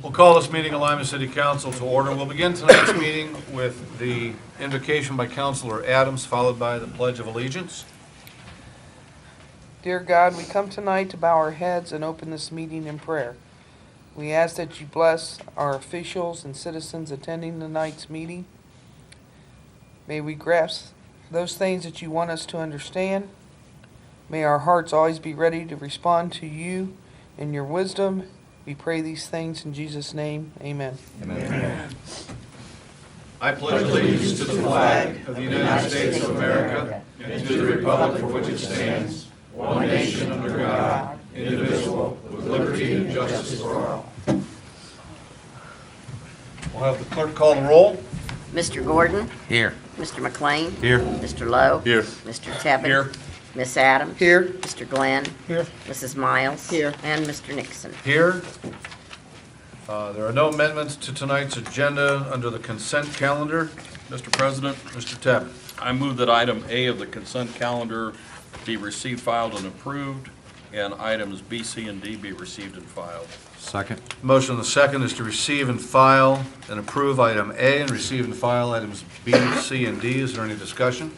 We'll call this meeting of Lima City Council to order. We'll begin tonight's meeting with the invocation by Councilor Adams, followed by the Pledge of Allegiance. Dear God, we come tonight to bow our heads and open this meeting in prayer. We ask that you bless our officials and citizens attending tonight's meeting. May we grasp those things that you want us to understand. May our hearts always be ready to respond to you in your wisdom. We pray these things in Jesus' name. Amen. Amen. I pledge allegiance to the flag of the United States of America and to the republic for which it stands, one nation under God, indivisible, with liberty and justice for all. We'll have the clerk call the roll. Mr. Gordon? Here. Mr. McLean? Here. Mr. Lowe? Here. Mr. Tebben? Here. Miss Adams? Here. Mr. Glenn? Here. Mrs. Miles? Here. And Mr. Nixon. Here. There are no amendments to tonight's agenda under the consent calendar. Mr. President, Mr. Tebben. I move that item A of the consent calendar be received, filed, and approved, and items B, C, and D be received and filed. Second. Motion on the second is to receive and file and approve item A and receive and file items B, C, and D. Is there any discussion?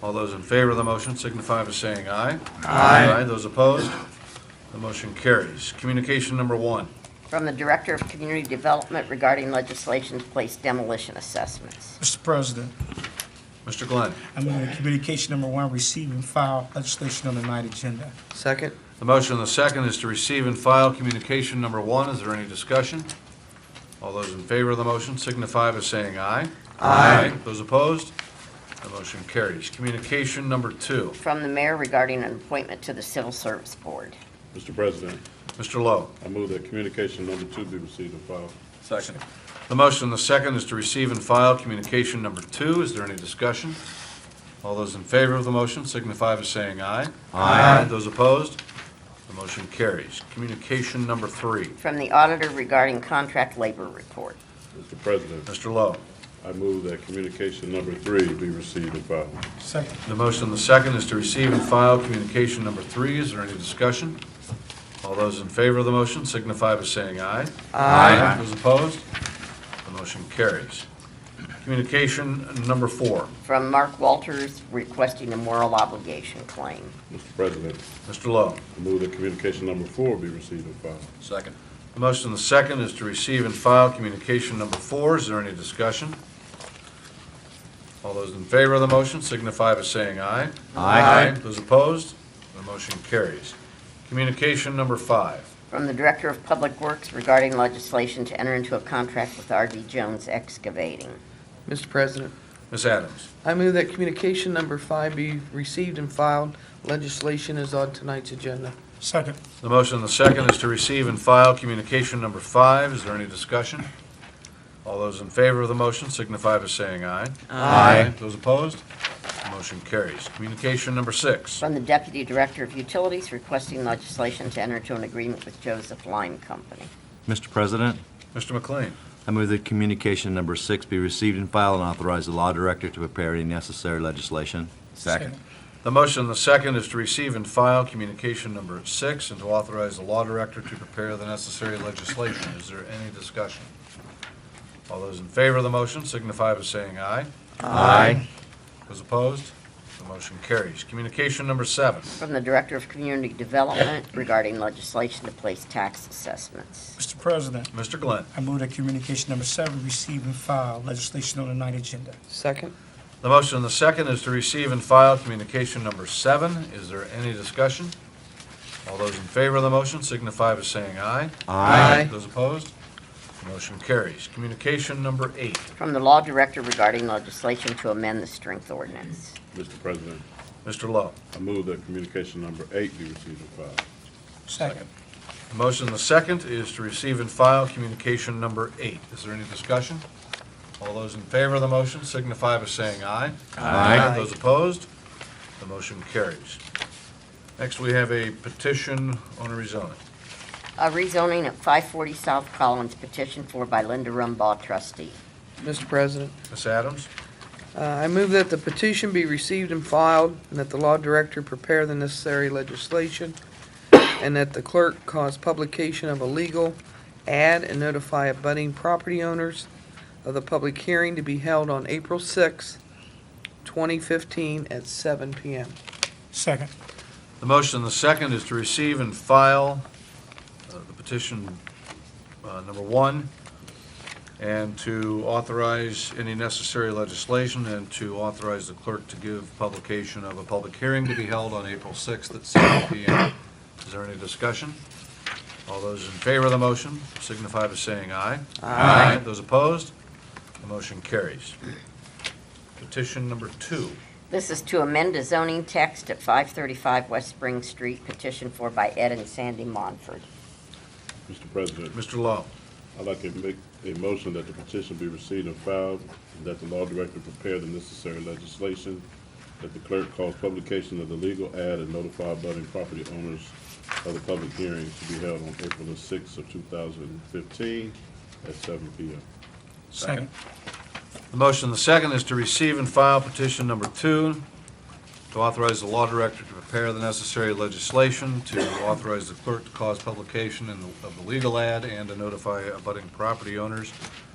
All those in favor of the motion signify by saying aye. Aye. Those opposed? The motion carries. Communication number 1. From the Director of Community Development regarding legislation to place demolition assessments. Mr. President, Mr. Glenn. I move that communication number 1, receive and file legislation on the night agenda. Second. The motion on the second is to receive and file communication number 1. Is there any discussion? All those in favor of the motion signify by saying aye. Aye. Those opposed? The motion carries. Communication number 2. From the Mayor regarding an appointment to the Civil Service Board. Mr. President, Mr. Lowe. I move that communication number 2 be received and filed. Second. The motion on the second is to receive and file communication number 2. Is there any discussion? All those in favor of the motion signify by saying aye. Aye. Those opposed? The motion carries. Communication number 3. From the Auditor regarding contract labor report. Mr. President, Mr. Lowe. I move that communication number 3 be received and filed. Second. The motion on the second is to receive and file communication number 3. Is there any discussion? All those in favor of the motion signify by saying aye. Aye. Those opposed? The motion carries. Communication number 4. From Mark Walters requesting a moral obligation claim. Mr. President, Mr. Lowe. I move that communication number 4 be received and filed. Second. The motion on the second is to receive and file communication number 4. Is there any discussion? All those in favor of the motion signify by saying aye. Aye. Those opposed? The motion carries. Communication number 5. From the Director of Public Works regarding legislation to enter into a contract with R.D. Jones Excavating. Mr. President, Ms. Adams. I move that communication number 5 be received and filed. Legislation is on tonight's agenda. Second. The motion on the second is to receive and file communication number 5. Is there any discussion? All those in favor of the motion signify by saying aye. Aye. Those opposed? The motion carries. Communication number 6. From the Deputy Director of Utilities requesting legislation to enter into an agreement with Joseph Lime Company. Mr. President, Mr. McLean. I move that communication number 6 be received and filed and authorize the law director to prepare any necessary legislation. Second. The motion on the second is to receive and file communication number 6 and to authorize the law director to prepare the necessary legislation. Is there any discussion? All those in favor of the motion signify by saying aye. Aye. Those opposed? The motion carries. Communication number 7. From the Director of Community Development regarding legislation to place tax assessments. Mr. President, Mr. Glenn. I move that communication number 7, receive and file legislation on the night agenda. Second. The motion on the second is to receive and file communication number 7. Is there any discussion? All those in favor of the motion signify by saying aye. Aye. Those opposed? The motion carries. Communication number 8. From the Law Director regarding legislation to amend the strength ordinance. Mr. President, Mr. Lowe. I move that communication number 8 be received and filed. Second. The motion on the second is to receive and file communication number 8. Is there any discussion? All those in favor of the motion signify by saying aye. Aye. Those opposed? The motion carries. Next, we have a petition on a rezoning. A rezoning at 540 South Collins, petition for by Linda Rumbaugh, trustee. Mr. President, Ms. Adams? I move that the petition be received and filed, and that the law director prepare the necessary legislation, and that the clerk cause publication of a legal add and notify abutting property owners of the public hearing to be held on April 6, 2015 at 7 p.m. Second. The motion and the second is to receive and file the petition number 1, and to authorize any necessary legislation, and to authorize the clerk to give publication of a public hearing to be held on April 6th at 7 p.m. Is there any discussion? All those in favor of the motion signify by saying aye. Aye. Those opposed? The motion carries. Petition number 2. This is to amend a zoning text at 535 West Spring Street, petitioned for by Ed and Sandy Monford. Mr. President, Mr. Lowe. I'd like to make a motion that the petition be received and filed, and that the law director prepare the necessary legislation, that the clerk cause publication of the legal ad and notify abutting property owners of the public hearing to be held on April the 6th of 2015 at 7 p.m. Second. The motion and the second is to receive and file petition number 2, to authorize the law director to prepare the necessary legislation, to authorize the clerk to cause publication of the legal ad, and to notify abutting property owners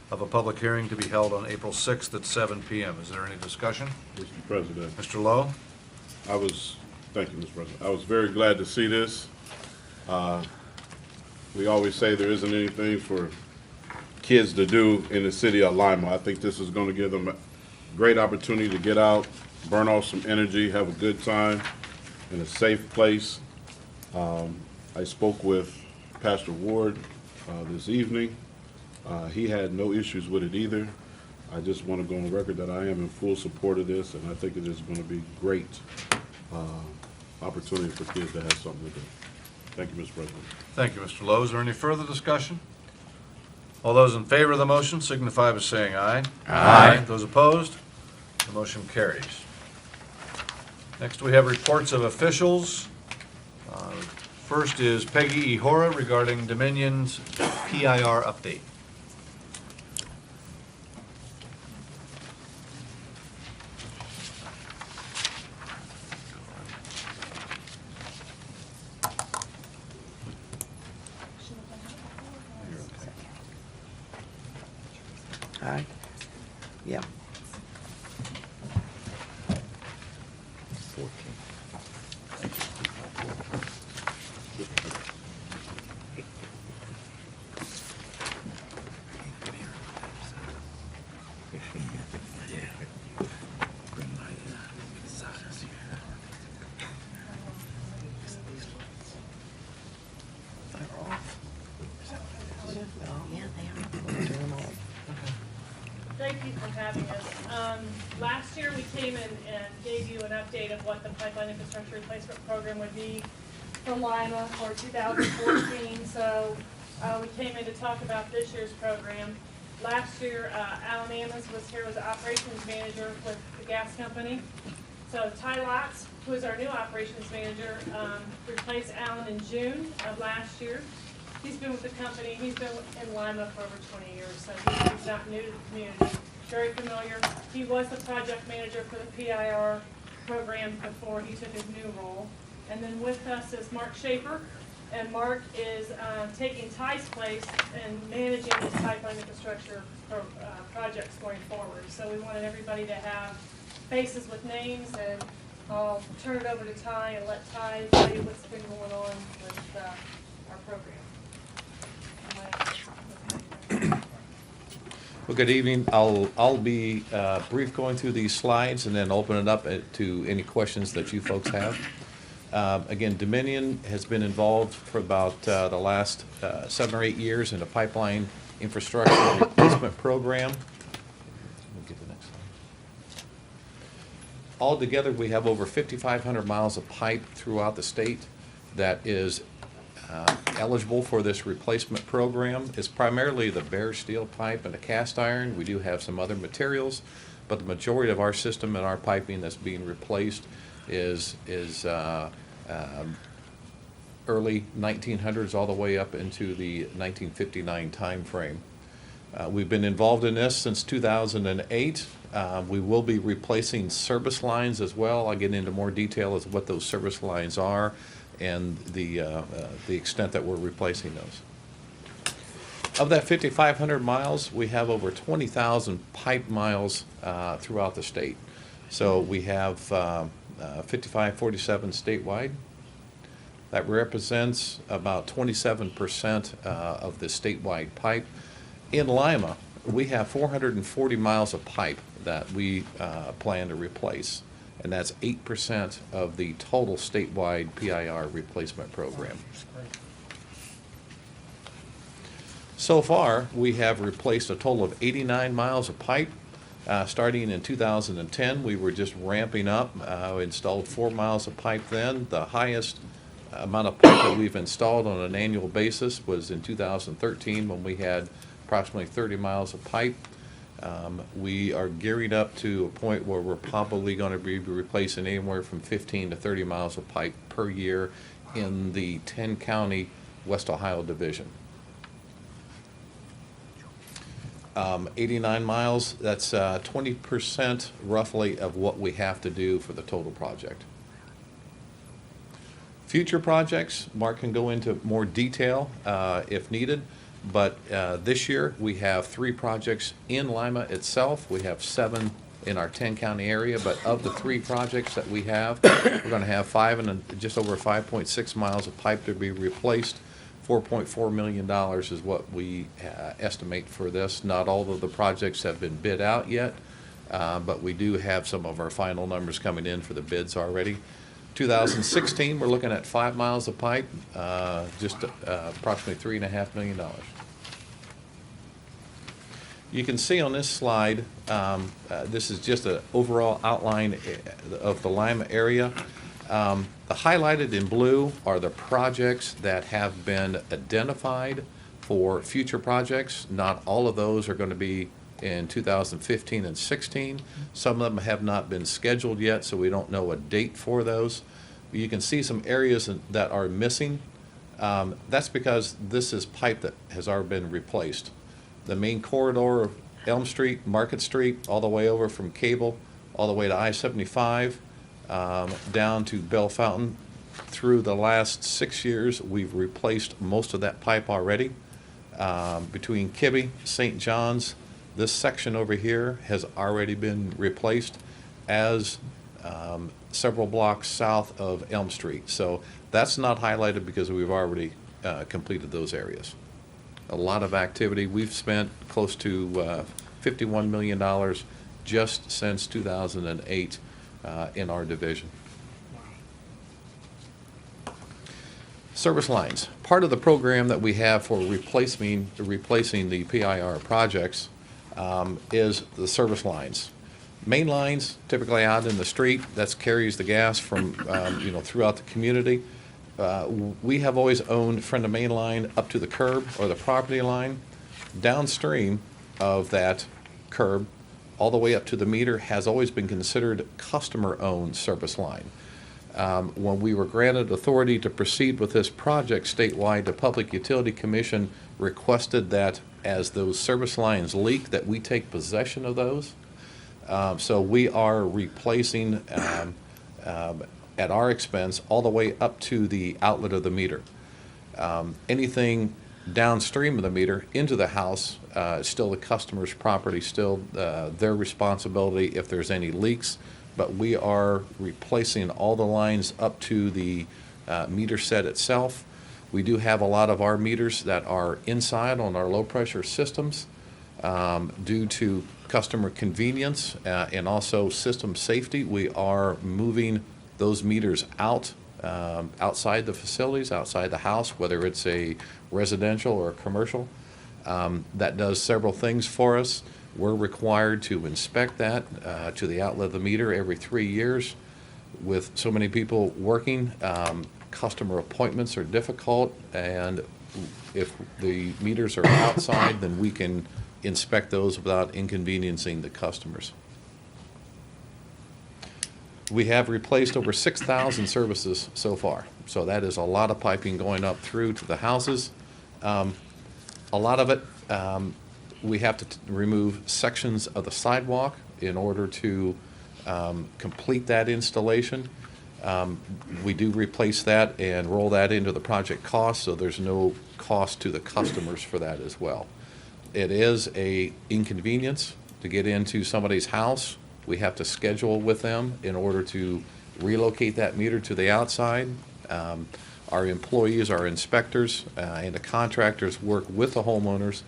of a public hearing to be held on April 6th at 7 p.m. Is there any discussion? Mr. President, Mr. Lowe? thank you, Mr. President. I was very glad to see this. We always say there isn't anything for kids to do in the city of Lima. I think this is going to give them a great opportunity to get out, burn off some energy, have a good time in a safe place. I spoke with Pastor Ward this evening. He had no issues with it either. I just want to go on record that I am in full support of this, and I think it is going to be great opportunity for kids to have something to do. Thank you, Mr. President. Thank you, Mr. Lowe. Is there any further discussion? All those in favor of the motion signify by saying aye. Aye. Those opposed? The motion carries. Next, we have reports of officials. First is Peggy Ihora regarding Dominion's PIR update. Aye. Yeah. Thank you for having us. Last year, we came in and gave you an update of what the pipeline infrastructure replacement program would be for Lima for 2014. So we came in to talk about this year's program. Last year, Alan Ammons was here as the operations manager with the gas company. So Ty Lotz, who is our new operations manager, replaced Alan in June of last year. He's been with the company, he's been in Lima for over 20 years, so he's not new to the community, very familiar. He was the project manager for the PIR program before he took his new role. And then with us is Mark Schaefer, and Mark is taking Ty's place and managing this pipeline infrastructure projects going forward. So we wanted everybody to have faces with names, and I'll turn it over to Ty and let Ty tell you what's been going on with our program. Well, good evening. I'll be brief going through these slides and then open it up to any questions that you folks have. Again, Dominion has been involved for about the last 7 or 8 years in a pipeline infrastructure replacement program. We'll get the next slide. Altogether, we have over 5,500 miles of pipe throughout the state that is eligible for this replacement program. It's primarily the bare steel pipe and the cast iron. We do have some other materials, but the majority of our system and our piping that's being replaced is early 1900s all the way up into the 1959 time frame. We've been involved in this since 2008. We will be replacing service lines as well. I'll get into more detail as what those service lines are and the extent that we're replacing those. Of that 5,500 miles, we have over 20,000 pipe miles throughout the state. So we have 5,547 statewide. That represents about 27% of the statewide pipe. In Lima, we have 440 miles of pipe that we plan to replace, and that's 8% of the total statewide PIR replacement program. So far, we have replaced a total of 89 miles of pipe. Starting in 2010, we were just ramping up. We installed 4 miles of pipe then. The highest amount of pipe that we've installed on an annual basis was in 2013 when we had approximately 30 miles of pipe. We are gearing up to a point where we're probably going to be replacing anywhere from 15 to 30 miles of pipe per year in the 10-county West Ohio division. 89 miles, that's 20% roughly of what we have to do for the total project. Future projects, Mark can go into more detail if needed, but this year we have 3 projects in Lima itself. We have 7 in our 10-county area, but of the 3 projects that we have, we're going to have 5 and just over 5.6 miles of pipe to be replaced. $4.4 million is what we estimate for this. Not all of the projects have been bid out yet, but we do have some of our final numbers coming in for the bids already. 2016, we're looking at 5 miles of pipe, just approximately $3.5 million. You can see on this slide, this is just an overall outline of the Lima area. The highlighted in blue are the projects that have been identified for future projects. Not all of those are going to be in 2015 and 16. Some of them have not been scheduled yet, so we don't know a date for those. You can see some areas that are missing. That's because this is pipe that has already been replaced. The main corridor of Elm Street, Market Street, all the way over from Cable, all the way to I-75, down to Bell Fountain. Through the last 6 years, we've replaced most of that pipe already. Between Kibbe, St. John's, this section over here has already been replaced, as several blocks south of Elm Street. So that's not highlighted because we've already completed those areas. A lot of activity. We've spent close to $51 million just since 2008 in our division. Service lines. Part of the program that we have for replacing the PIR projects is the service lines. Main lines, typically out in the street, that carries the gas from throughout the community. We have always owned from the main line up to the curb or the property line. Downstream of that curb, all the way up to the meter, has always been considered customer-owned service line. When we were granted authority to proceed with this project statewide, the Public Utility Commission requested that as those service lines leak, that we take possession of those. So we are replacing at our expense all the way up to the outlet of the meter. Anything downstream of the meter into the house is still the customer's property, still their responsibility if there's any leaks. But we are replacing all the lines up to the meter set itself. We do have a lot of our meters that are inside on our low pressure systems due to customer convenience and also system safety. We are moving those meters out outside the facilities, outside the house, whether it's a residential or a commercial. That does several things for us. We're required to inspect that to the outlet of the meter every 3 years. With so many people working, customer appointments are difficult, and if the meters are outside, then we can inspect those without inconveniencing the customers. We have replaced over 6,000 services so far, so that is a lot of piping going up through to the houses. A lot of it, we have to remove sections of the sidewalk in order to complete that installation. We do replace that and roll that into the project cost, so there's no cost to the customers for that as well. It is a inconvenience to get into somebody's house. We have to schedule with them in order to relocate that meter to the outside. Our employees, our inspectors, and the contractors work with the homeowners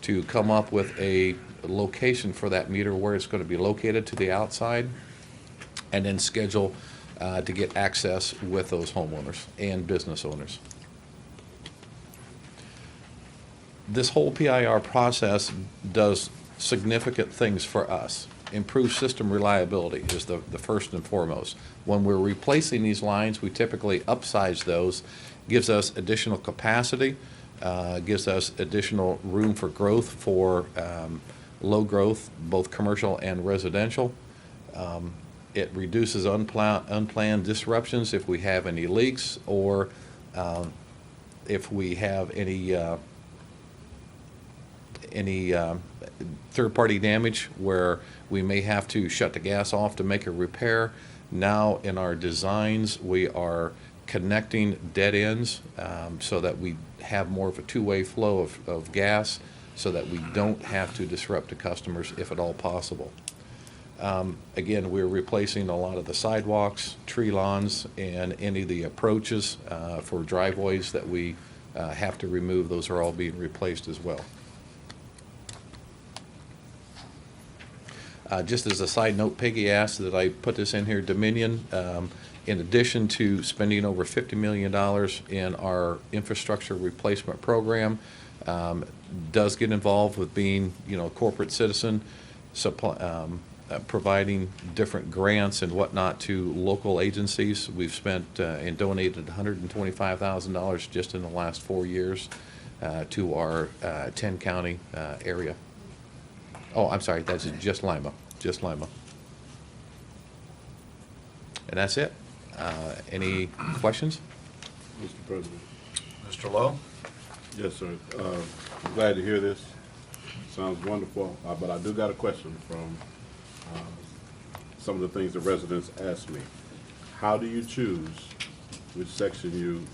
to come up with a location for that meter where it's going to be located to the outside, and then schedule to get access with those homeowners and business owners. This whole PIR process does significant things for us. Improved system reliability is the first and foremost. When we're replacing these lines, we typically upsize those, gives us additional capacity, gives us additional room for growth for low growth, both commercial and residential. It reduces unplanned disruptions if we have any leaks, or if we have any third-party damage where we may have to shut the gas off to make a repair. Now, in our designs, we are connecting dead ends so that we have more of a two-way flow of gas, so that we don't have to disrupt the customers if at all possible. Again, we're replacing a lot of the sidewalks, tree lawns, and any of the approaches for driveways that we have to remove. Those are all being replaced as well. Just as a side note, Peggy asked that I put this in here. Dominion, in addition to spending over $50 million in our infrastructure replacement program, does get involved with being, a corporate citizen, providing different grants and whatnot to local agencies. We've spent and donated $125,000 just in the last 4 years to our 10-county area. Oh, I'm sorry, that's just Lima. And that's it. Any questions? Mr. President. Mr. Lowe? Yes, sir. I'm glad to hear this. Sounds wonderful, but I do got a question from some of the things the residents asked me. How do you choose which section you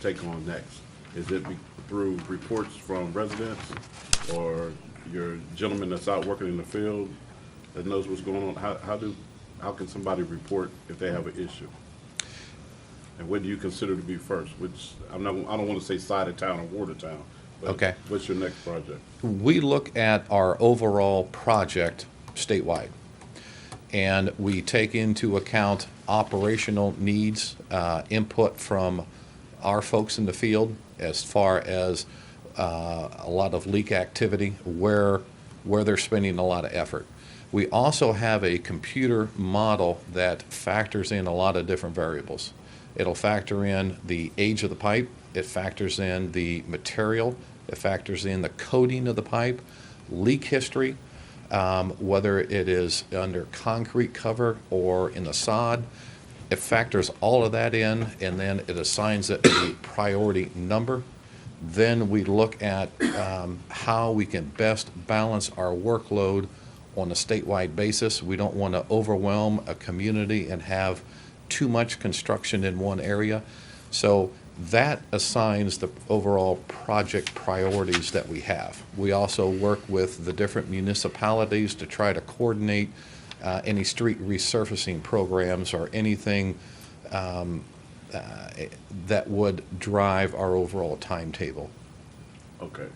take on next? Is it through reports from residents, or your gentleman that's out working in the field that knows what's going on? How can somebody report if they have an issue? And what do you consider to be first? I don't want to say side of town or ward of town, but Okay. What's your next project? We look at our overall project statewide, and we take into account operational needs, input from our folks in the field as far as a lot of leak activity, where they're spending a lot of effort. We also have a computer model that factors in a lot of different variables. It'll factor in the age of the pipe, it factors in the material, it factors in the coating of the pipe, leak history, whether it is under concrete cover or in the sod. It factors all of that in, and then it assigns it a priority number. Then we look at how we can best balance our workload on a statewide basis. We don't want to overwhelm a community and have too much construction in one area. So that assigns the overall project priorities that we have. We also work with the different municipalities to try to coordinate any street resurfacing programs or anything that would drive our overall timetable. Okay.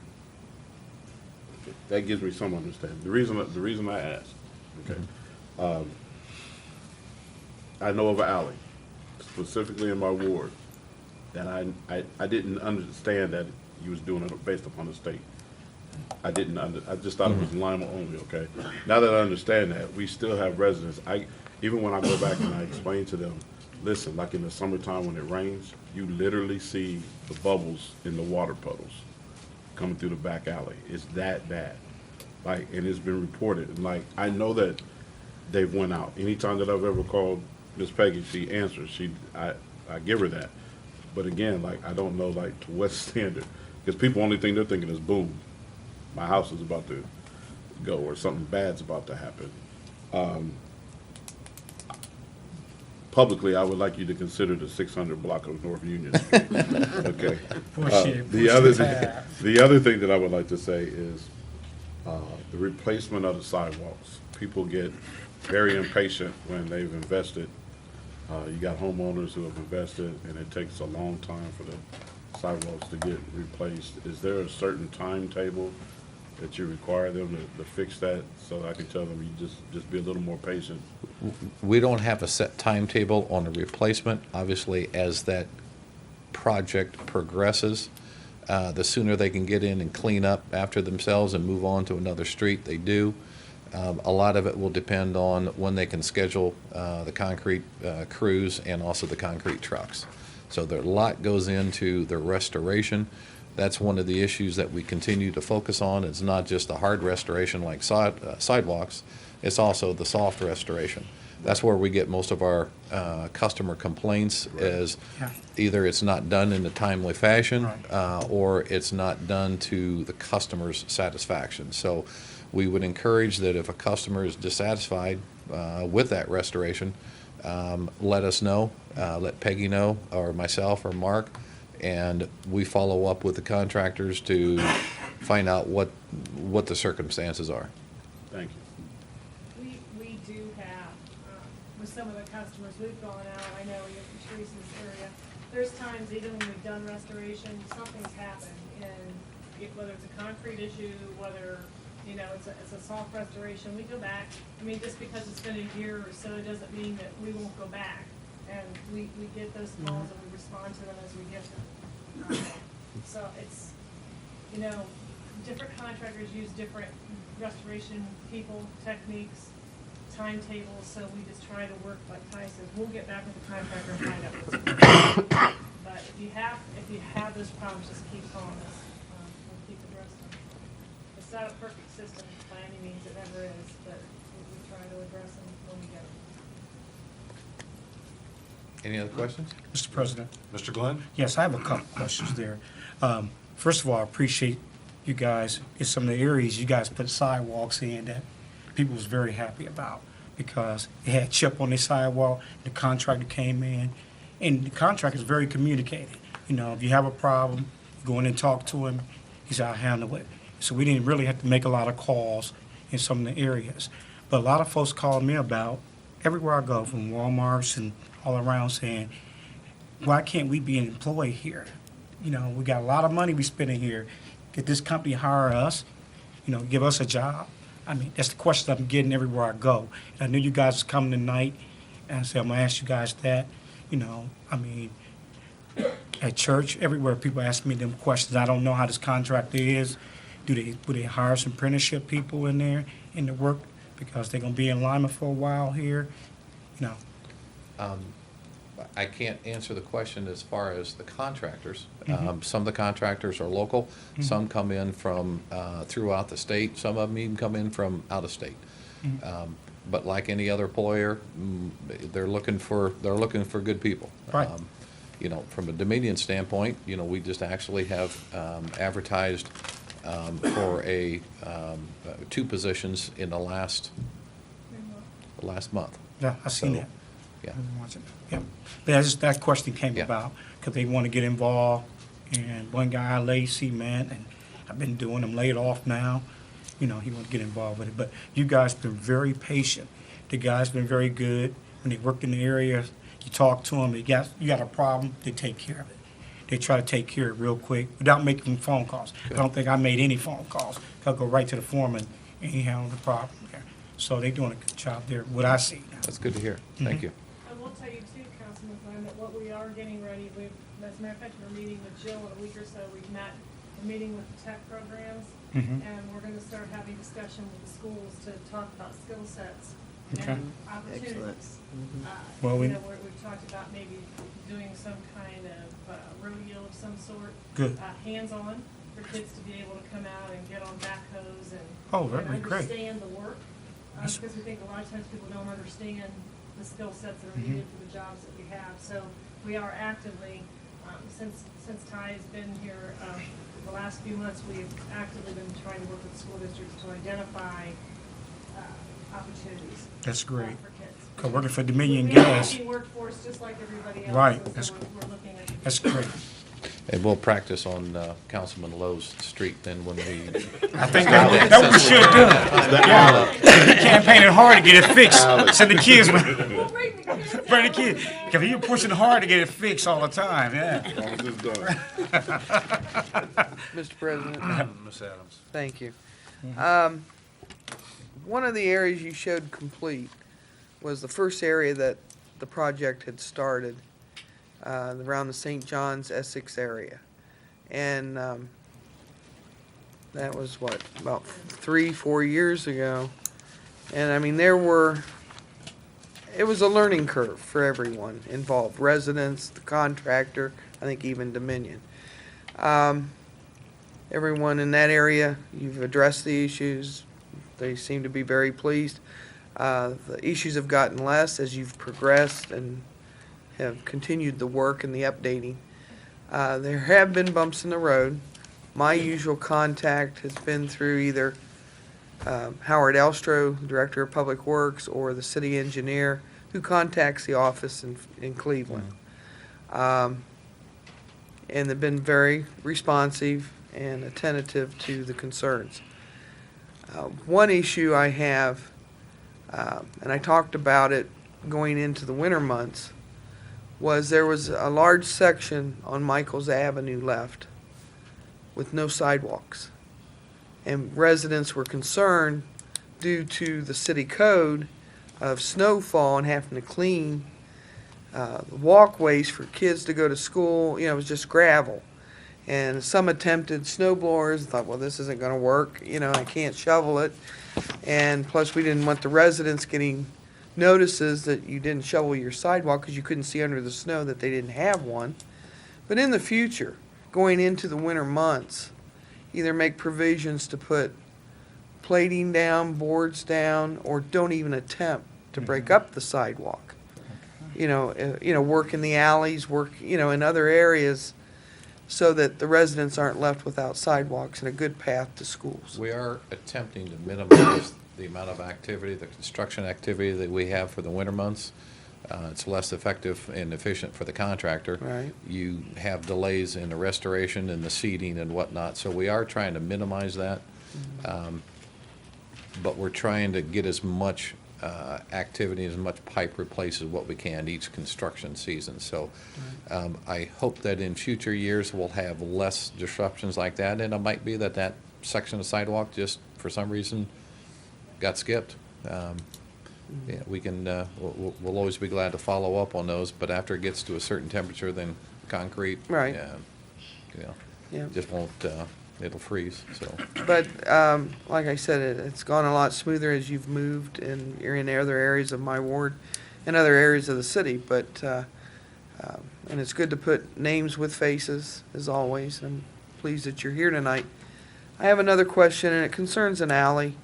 That gives me some understanding. The reason I asked, okay, I know of an alley, specifically in my ward, that I didn't understand that you was doing it based upon the state. I just thought it was Lima only, okay? Now that I understand that, we still have residents, even when I go back and I explain to them, listen, like in the summertime when it rains, you literally see the bubbles in the water puddles coming through the back alley. It's that bad. And it's been reported. And I know that they've went out. Anytime that I've ever called Miss Peggy, she answers. I give her that. But again, I don't know to what standard. Because people only think they're thinking is boom, my house is about to go, or something bad's about to happen. publicly, I would like you to consider the 600 block of North Union Street. Okay. Push it, The push other, the path. the other thing that I would like to say is the replacement of the sidewalks. People get very impatient when they've invested. You got homeowners who have invested, and it takes a long time for the sidewalks to get replaced. Is there a certain timetable that you require them to fix that, so I can tell them you just be a little more patient? We don't have a set timetable on the replacement. Obviously, as that project progresses, the sooner they can get in and clean up after themselves and move on to another street, they do. A lot of it will depend on when they can schedule the concrete crews and also the concrete trucks. So there a lot goes into the restoration. That's one of the issues that we continue to focus on. It's not just the hard restoration like sidewalks, it's also the soft restoration. That's where we get most of our customer complaints is Yeah. either it's not done in a timely fashion Right. or it's not done to the customer's satisfaction. So we would encourage that if a customer is dissatisfied with that restoration, let us know, let Peggy know, or myself or Mark, and we follow up with the contractors to find out what the circumstances are. Thank you. We do have, with some of the customers, we've gone out, I know in Teresa's area, there's times even when we've done restoration, something's happened, and whether it's a concrete issue, whether, you know, it's a soft restoration, we go back. I mean, just because it's been a year or so, it doesn't mean that we won't go back. And we get those calls and we respond to them as we get them. So it's, you know, different contractors use different restoration people, techniques, timetables, so we just try to work, like Ty says, we'll get back with the contractor and find out what's going on. But if you have those problems, just keep calling us, we'll keep addressing them. It's not a perfect system by any means, it never is, but we try to address them when we get them. Any other questions? Mr. President, Mr. Glenn? yes, I have a couple questions there. First of all, I appreciate you guys, in some of the areas you guys put sidewalks in that people was very happy about because they had chip on their sidewalk, the contractor came in, and the contractor is very communicated. You know, if you have a problem, you go in and talk to him, he said, I'll handle it. So we didn't really have to make a lot of calls in some of the areas. But a lot of folks called me about, everywhere I go, from Walmarts and all around, saying, why can't we be an employee here? You know, we got a lot of money we spending here. Could this company hire us, you know, give us a job? I mean, that's the question I'm getting everywhere I go. And I knew you guys was coming tonight, and I said, I'm gonna ask you guys that. You know, I mean, at church, everywhere, people ask me them questions. I don't know how this contract is. Would they hire some apprenticeship people in there in the work because they're gonna be in Lima for a while here? You know, I can't answer the question as far as the contractors. Some of the contractors are local, some come in from throughout the state, some of them even come in from out of state. But like any other employer, they're looking for good people. Right. You know, from a Dominion standpoint, you know, we just actually have advertised for two positions in the last month. yeah, I seen So, that. Yeah. Yeah, that question came Yeah. about because they want to get involved. And one guy I laid cement, and I've been doing him laid off now. You know, he want to get involved with it. But you guys been very patient. The guys been very good. When they worked in the area, you talk to them. You got a problem, they take care of it. They try to take care of it real quick without making phone calls. Good. I don't think I made any phone calls. I'll go right to the foreman and he handled the problem there. So they doing a good job there. What I see now. That's good to hear. Thank you. I will tell you too, Councilman Glenn, that what we are getting ready, as a matter of fact, we're meeting with Jill in a week or so. We're meeting with the tech programs, and we're gonna start having discussion with the schools to talk about skill sets Okay. and opportunities. Well, You know, we've talked about maybe doing some kind of rodeo of some sort. Good. Hands-on, for kids to be able to come out and get on backhoes and Oh, that'd be and great. understand the work. That's- Because we think a lot of times people don't understand the skill sets that are needed for the jobs that we have. So we are actively, since Ty has been here, the last few months, we've actively been trying to work with school districts to identify opportunities. That's great. For kids. 'Cause working for Dominion We have Gas, aging workforce just like everybody else. Right. So That's- we're looking at. that's great. And we'll practice on Councilman Lowe's street then when we. I think that's what we should have done. Yeah. Campaigning hard to get it fixed. Send the kids, We'll bring the kids. bring the kids. Because you're pushing hard to get it fixed all the time, yeah. As long as it's done. Mr. President, Ms. Adams. thank you. One of the areas you showed complete was the first area that the project had started, around the St. John's Essex area. And that was what, about 3-4 years ago. And I mean, it was a learning curve for everyone involved, residents, the contractor, I think even Dominion. Everyone in that area, you've addressed the issues. They seem to be very pleased. The issues have gotten less as you've progressed and have continued the work and the updating. There have been bumps in the road. My usual contact has been through either Howard Elstro, Director of Public Works, or the city engineer, who contacts the office in Cleveland. And they've been very responsive and attentive to the concerns. One issue I have, and I talked about it going into the winter months, was there was a large section on Michaels Avenue left with no sidewalks. And residents were concerned due to the city code of snowfall and having to clean walkways for kids to go to school. You know, it was just gravel. And some attempted snow blowers, thought, well, this isn't gonna work, you know, I can't shovel it. And plus, we didn't want the residents getting notices that you didn't shovel your sidewalk because you couldn't see under the snow that they didn't have one. But in the future, going into the winter months, either make provisions to put plating down, boards down, or don't even attempt to break up the sidewalk. You know, work in the alleys, work, you know, in other areas, so that the residents aren't left without sidewalks and a good path to schools. We are attempting to minimize the amount of activity, the construction activity that we have for the winter months. It's less effective and efficient for the contractor. Right. You have delays in the restoration and the seeding and whatnot, so we are trying to minimize that. But we're trying to get as much activity, as much pipe replaced as what we can each construction season. So I hope that in future years we'll have less disruptions like that, and it might be that that section of sidewalk just for some reason got skipped. Yeah, we can, we'll always be glad to follow up on those, but after it gets to a certain temperature, then concrete, Right. you know, Yeah. just won't, it'll freeze, so. But like I said, it's gone a lot smoother as you've moved and you're in other areas of my ward and other areas of the city. But and it's good to put names with faces, as always. I'm pleased that you're here tonight. I have another question, and it concerns an alley.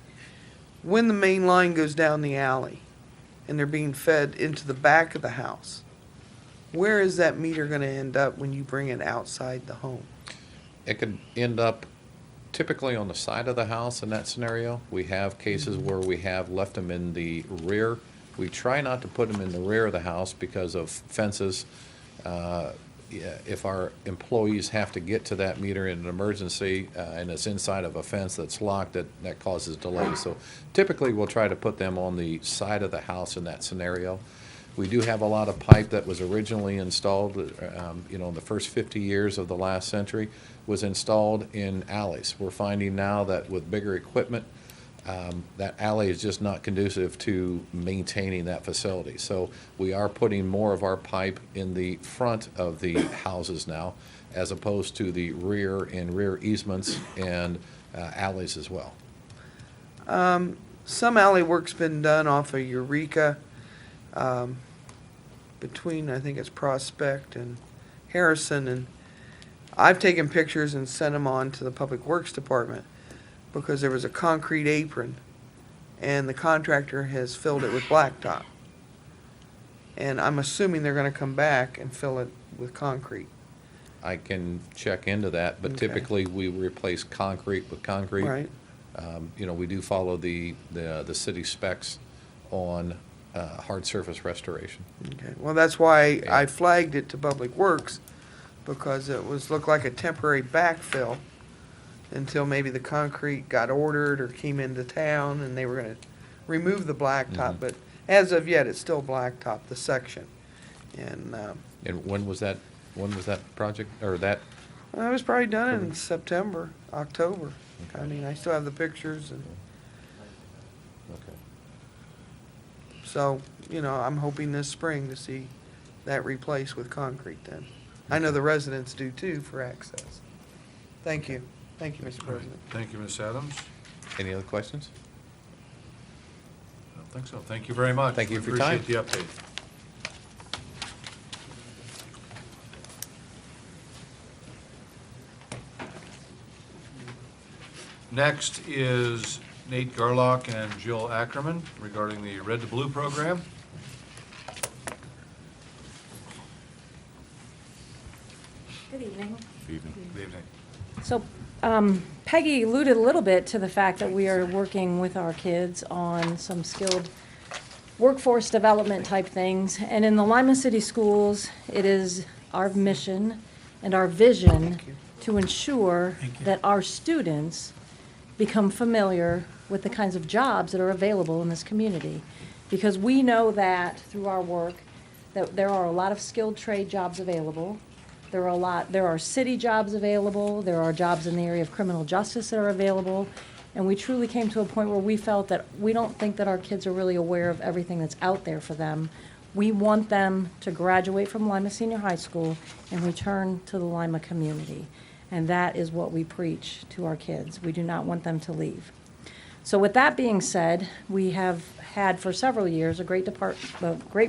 When the main line goes down the alley and they're being fed into the back of the house, where is that meter going to end up when you bring it outside the home? It could end up typically on the side of the house in that scenario. We have cases where we have left them in the rear. We try not to put them in the rear of the house because of fences. If our employees have to get to that meter in an emergency and it's inside of a fence that's locked, that causes delays. So typically, we'll try to put them on the side of the house in that scenario. We do have a lot of pipe that was originally installed, you know, in the first 50 years of the last century, was installed in alleys. We're finding now that with bigger equipment, that alley is just not conducive to maintaining that facility. So we are putting more of our pipe in the front of the houses now, as opposed to the rear and rear easements and alleys as well. Some alley work's been done off of Eureka, between, I think it's Prospect and Harrison, and I've taken pictures and sent them on to the Public Works Department because there was a concrete apron and the contractor has filled it with blacktop. And I'm assuming they're gonna come back and fill it with concrete. I can check into that, but Okay. typically we replace concrete with concrete. Right. You know, we do follow the city specs on hard surface restoration. Okay, well, that's why I flagged it to Public Works, because it looked like a temporary backfill until maybe the concrete got ordered or came into town and they were gonna remove the blacktop, but as of yet, it's still blacktop, the section. And, And when was that project, or that? I was probably done in September, October. I mean, I still have the pictures, and Okay. so, I'm hoping this spring to see that replaced with concrete then. I know the residents do too for access. Thank you. Thank you, Mr. President. Thank you, Ms. Adams. Any other questions? I don't think so. Thank you very much. Thank you for your time. Appreciate the update. Next is Nate Garlock and Jill Ackerman regarding the Red to Blue program. Good evening. Good evening. So Peggy alluded a little bit to the fact that we are working with our kids on some skilled workforce development type things. And in the Lima City Schools, it is our mission and our vision to ensure that our students become familiar with the kinds of jobs that are available in this community. Because we know that through our work, that there are a lot of skilled trade jobs available. There are city jobs available, there are jobs in the area of criminal justice that are available, and we truly came to a point where we felt that we don't think that our kids are really aware of everything that's out there for them. We want them to graduate from Lima Senior High School and return to the Lima community. And that is what we preach to our kids. We do not want them to leave. So with that being said, we have had for several years a great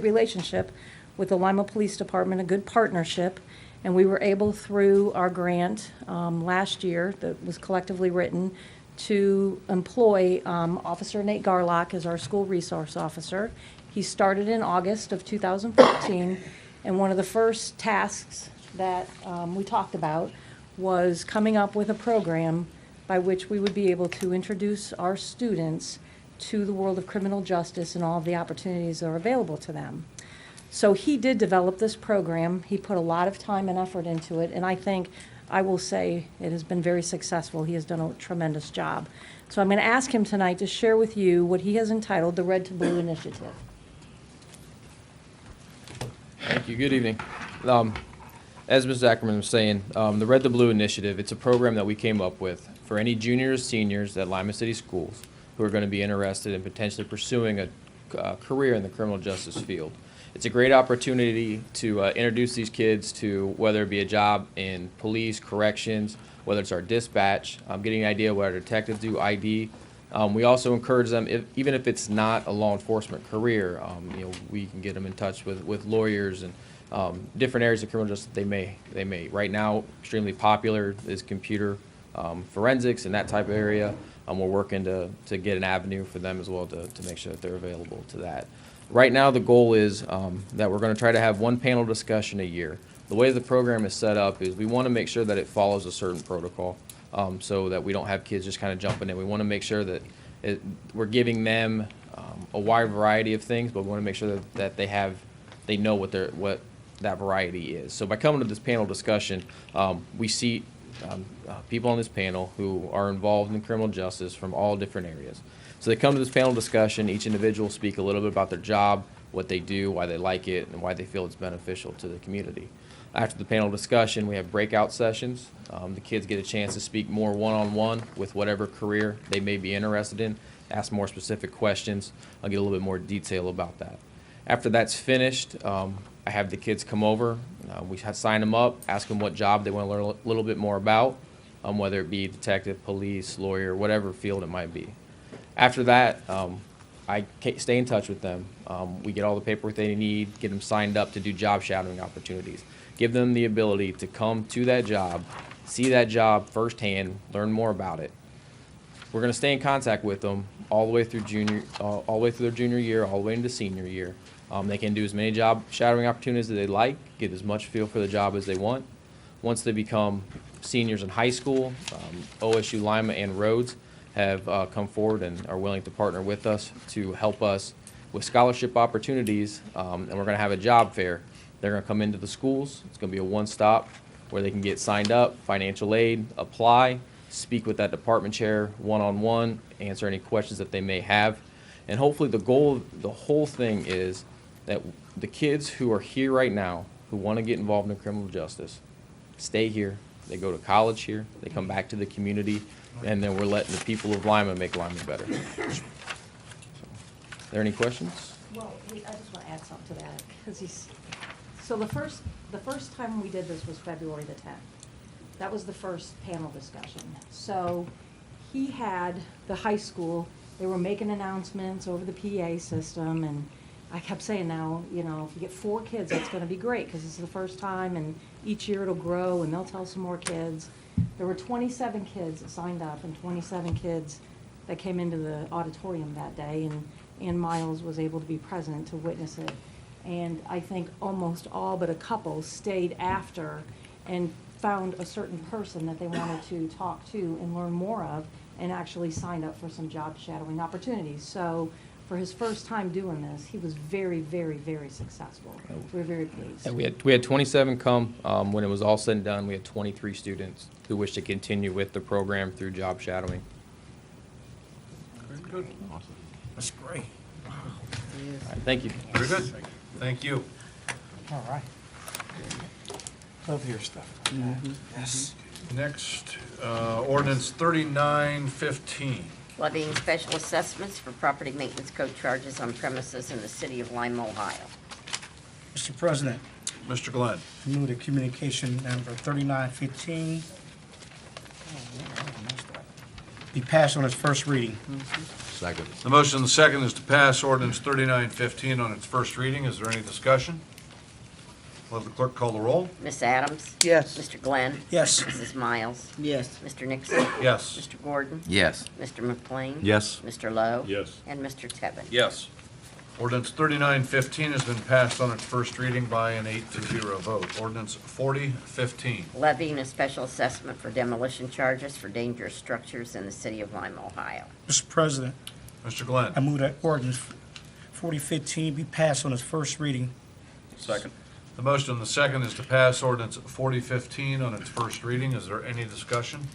relationship with the Lima Police Department, a good partnership. And we were able, through our grant last year that was collectively written, to employ Officer Nate Garlock as our school resource officer. He started in August of 2014, and one of the first tasks that we talked about was coming up with a program by which we would be able to introduce our students to the world of criminal justice and all of the opportunities that are available to them. So he did develop this program. He put a lot of time and effort into it, and I will say it has been very successful. He has done a tremendous job. So I'm going to ask him tonight to share with you what he has entitled the Red to Blue Initiative. Thank you. Good evening. As Ms. Ackerman was saying, the Red to Blue Initiative, it's a program that we came up with for any juniors, seniors at Lima City Schools who are going to be interested in potentially pursuing a career in the criminal justice field. It's a great opportunity to introduce these kids to whether it be a job in police, corrections, whether it's our dispatch, getting an idea what our detectives do, ID. We also encourage them, even if it's not a law enforcement career, we can get them in touch with lawyers and different areas of criminal justice they may. Right now, extremely popular is computer forensics and that type of area. We're working to get an avenue for them as well to make sure that they're available to that. Right now, the goal is that we're going to try to have one panel discussion a year. The way the program is set up is we want to make sure that it follows a certain protocol so that we don't have kids just kind of jumping in. We want to make sure that we're giving them a wide variety of things, but we want to make sure that they know what that variety is. So by coming to this panel discussion, we see people on this panel who are involved in criminal justice from all different areas. So they come to this panel discussion, each individual speak a little bit about their job, what they do, why they like it, and why they feel it's beneficial to the community. After the panel discussion, we have breakout sessions. The kids get a chance to speak more one-on-one with whatever career they may be interested in, ask more specific questions. I'll get a little bit more detail about that. After that's finished, I have the kids come over. We sign them up, ask them what job they want to learn a little bit more about, whether it be detective, police, lawyer, whatever field it might be. After that, I stay in touch with them. We get all the paperwork they need, get them signed up to do job shadowing opportunities, give them the ability to come to that job, see that job firsthand, learn more about it. We're going to stay in contact with them all the way through their junior year, all the way into senior year. They can do as many job shadowing opportunities as they like, get as much feel for the job as they want. Once they become seniors in high school, OSU, Lima, and Rhodes have come forward and are willing to partner with us to help us with scholarship opportunities, and we're going to have a job fair. They're going to come into the schools. It's going to be a one-stop where they can get signed up, financial aid, apply, speak with that department chair one-on-one, answer any questions that they may have. And hopefully the goal of the whole thing is that the kids who are here right now, who want to get involved in criminal justice, stay here, they go to college here, they come back to the community, and then we're letting the people of Lima make Lima better. So, are there any questions? Well, I just want to add something to that, because so the first time we did this was February the 10th. That was the first panel discussion. So he had the high school, they were making announcements over the PA system, and I kept saying, now, you know, if you get 4 kids, that's going to be great, because this is the first time, and each year it'll grow, and they'll tell some more kids. There were 27 kids that signed up, and 27 kids that came into the auditorium that day, and Miles was able to be present to witness it. And I think almost all but a couple stayed after and found a certain person that they wanted to talk to and learn more of, and actually signed up for some job shadowing opportunities. So for his first time doing this, he was very, very, very successful. We're very pleased. And we had 27 come. When it was all said and done, we had 23 students who wish to continue with the program through job shadowing. Very good. That's great. All right, thank you. Very good. Thank you. All right. Love your stuff. Yes. Next, ordinance 3915. Levying special assessments for property maintenance code charges on premises in the city of Lima, Ohio. Mr. President, Mr. Glenn. I move that communication number 3915 be passed on its first reading. Second. The motion and the second is to pass ordinance 3915 on its first reading. Is there any discussion? Will have the clerk call the roll? Miss Adams? Yes. Mr. Glenn? Yes. Mrs. Miles? Yes. Mr. Nixon? Yes. Mr. Gordon? Yes. Mr. McLean? Yes. Mr. Lowe? Yes. And Mr. Tevin? Yes. Ordinance 3915 has been passed on its first reading by an 8-0 vote. Ordinance 4015. Levying a special assessment for demolition charges for dangerous structures in the city of Lima, Ohio. Mr. President, Mr. Glenn. I move that ordinance 4015 be passed on its first reading. Second. The motion and the second is to pass ordinance 4015 on its first reading. Is there any discussion?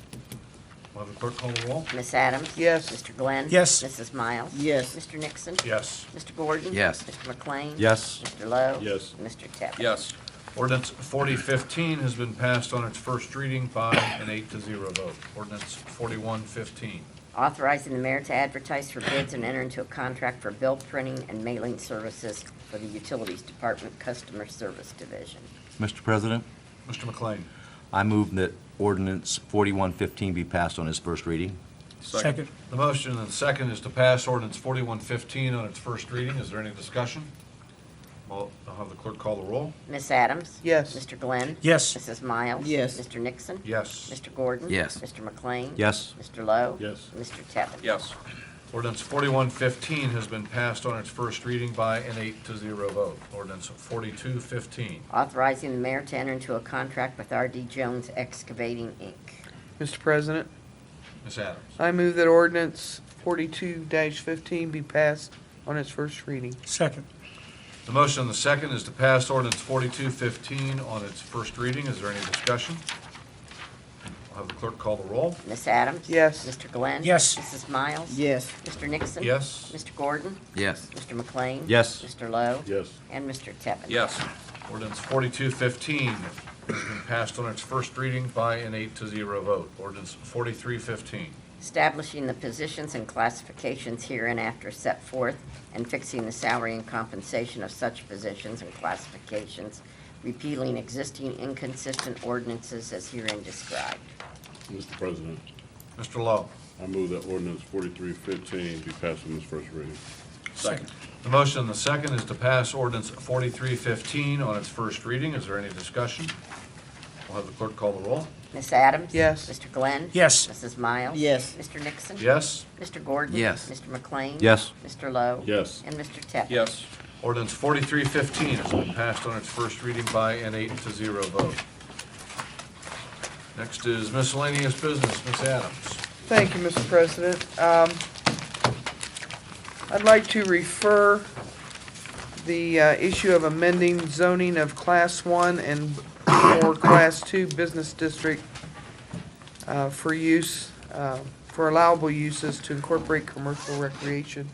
Will have the clerk call the roll? Miss Adams? Yes. Mr. Glenn? Yes. Mrs. Miles? Yes. Mr. Nixon? Yes. Mr. Gordon? Yes. Mr. McLean? Yes. Mr. Lowe? Yes. And Mr. Tevin? Yes. Ordinance 4015 has been passed on its first reading by an 8-0 vote. Ordinance 4115. Authorizing the mayor to advertise for bids and enter into a contract for bill printing and mailing services for the Utilities Department Customer Service Division. Mr. President, Mr. McLean. I move that ordinance 4115 be passed on its first reading. Second. The motion and the second is to pass ordinance 4115 on its first reading. Is there any discussion? I'll have the clerk call the roll. Miss Adams? Yes. Mr. Glenn? Yes. Mrs. Miles? Yes. Mr. Nixon? Yes. Mr. Gordon? Yes. Mr. McLean? Yes. Mr. Lowe? Yes. And Mr. Tevin? Yes. Ordinance 4115 has been passed on its first reading by an 8-0 vote. Ordinance 4215. Authorizing the mayor to enter into a contract with R.D. Jones Excavating, Inc. Mr. President, Ms. Adams. I move that ordinance 42-15 be passed on its first reading. Second. The motion and the second is to pass ordinance 4215 on its first reading. Is there any discussion? I'll have the clerk call the roll. Miss Adams? Yes. Mr. Glenn? Yes. Mrs. Miles? Yes. Mr. Nixon? Yes. Mr. Gordon? Yes. Mr. McLean? Yes. Mr. Lowe? Yes. And Mr. Tevin? Yes. Ordinance 4215 has been passed on its first reading by an 8-0 vote. Ordinance 4315. Establishing the positions and classifications hereinafter set forth and fixing the salary and compensation of such positions and classifications, repealing existing inconsistent ordinances as herein described. Mr. President, Mr. Lowe. I move that ordinance 4315 be passed on its first reading. Second. The motion and the second is to pass ordinance 4315 on its first reading. Is there any discussion? We'll have the clerk call the roll. Miss Adams? Yes. Mr. Glenn? Yes. Mrs. Miles? Yes. Mr. Nixon? Yes. Mr. Gordon? Yes. Mr. McLean? Yes. Mr. Lowe? Yes. And Mr. Tevin? Yes. Ordinance 4315 has been passed on its first reading by an 8-0 vote. Next is miscellaneous business. Ms. Adams. Thank you, Mr. President. I'd like to refer the issue of amending zoning of Class 1 and or Class 2 business district for use, for allowable uses to incorporate commercial recreation